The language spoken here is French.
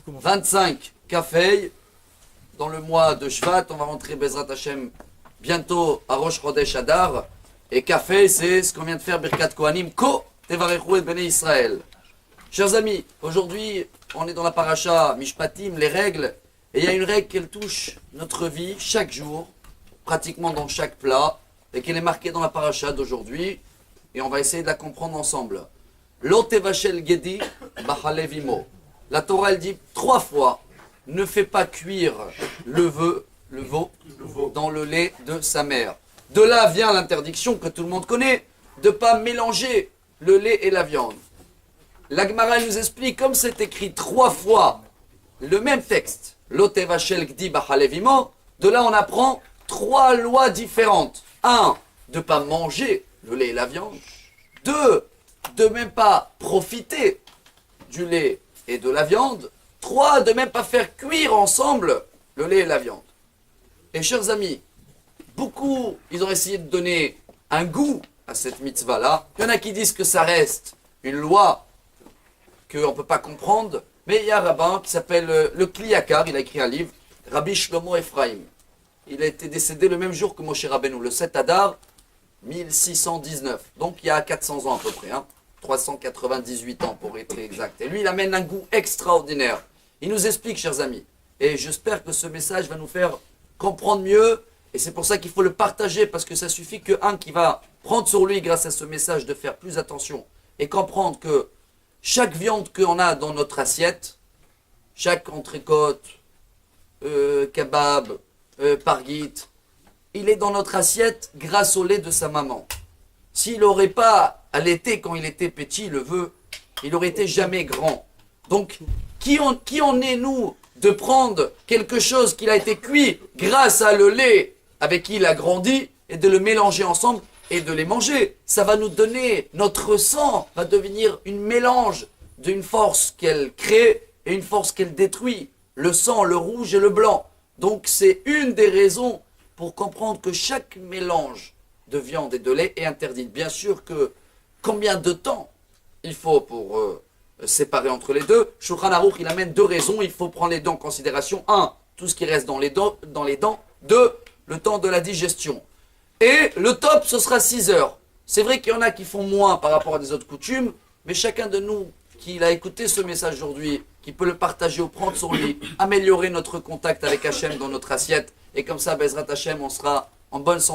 25 Kafei, dans le mois de Shvat, on va rentrer Bezrat Hashem bientôt à Rosh Chodesh Adar. Et Kafei, c'est ce qu'on vient de faire Birkat Kohanim, Ko Tevarechu et Bnei Israël. Chers amis, aujourd'hui, on est dans la paracha Mishpatim, les règles, et il y a une règle qui touche notre vie chaque jour, pratiquement dans chaque plat, et qu'elle est marquée dans la paracha d'aujourd'hui, et on va essayer de la comprendre ensemble. Lo tevashel gedi b'halevimo. La Torah, elle dit 3 fois, ne fais pas cuire le veau dans le lait de sa mère. De là vient l'interdiction que tout le monde connaît, de ne pas mélanger le lait et la viande. La Gemara nous explique, comme c'est écrit 3 fois le même texte, Lo tevashel gedi b'halevimo, de là on apprend 3 lois différentes. 1, de ne pas manger le lait et la viande. 2, de même pas profiter du lait et de la viande. 3, de même pas faire cuire ensemble le lait et la viande. Et chers amis, beaucoup, ils ont essayé de donner un goût à cette mitzvah-là. Il y en a qui disent que ça reste une loi qu'on ne peut pas comprendre, mais il y a un rabbin qui s'appelle le Kliyakar, il a écrit un livre, Rabbi Shlomo Ephraim. Il a été décédé le même jour que Moshe Rabbeinu, le 7 Adar 1619, donc il y a 400 ans à peu près, 398 ans pour être exact. Et lui, il amène un goût extraordinaire. Il nous explique, chers amis, et j'espère que ce message va nous faire comprendre mieux, et c'est pour ça qu'il faut le partager, parce que ça suffit qu'un qui va prendre sur lui, grâce à ce message, de faire plus attention, et comprendre que chaque viande qu'on a dans notre assiette, chaque entrecôte, kebab, parguit, il est dans notre assiette grâce au lait de sa maman. S'il n'aurait pas allaité quand il était petit, le veut, il aurait été jamais grand. Donc, qui en est, nous, de prendre quelque chose qui a été cuit grâce à le lait avec qui il a grandi et de le mélanger ensemble et de les manger? Ça va nous donner, notre sang va devenir une mélange d'une force qu'elle crée et une force qu'elle détruit. Le sang, le rouge et le blanc. Donc, c'est une des raisons pour comprendre que chaque mélange de viande et de lait est interdit. Bien sûr que combien de temps il faut pour séparer entre les deux. Shulchan Aruch, il amène 2 raisons. Il faut prendre les dents en considération. 1, tout ce qui reste dans les dents. 2, le temps de la digestion. Et le top, ce sera 6 heures. C'est vrai qu'il y en a qui font moins par rapport à des autres coutumes, mais chacun de nous qui a écouté ce message aujourd'hui, qui peut le partager ou prendre sur lui, améliorer notre contact avec Hachem dans notre assiette, et comme ça, Bezrat Hachem, on sera en bonne santé.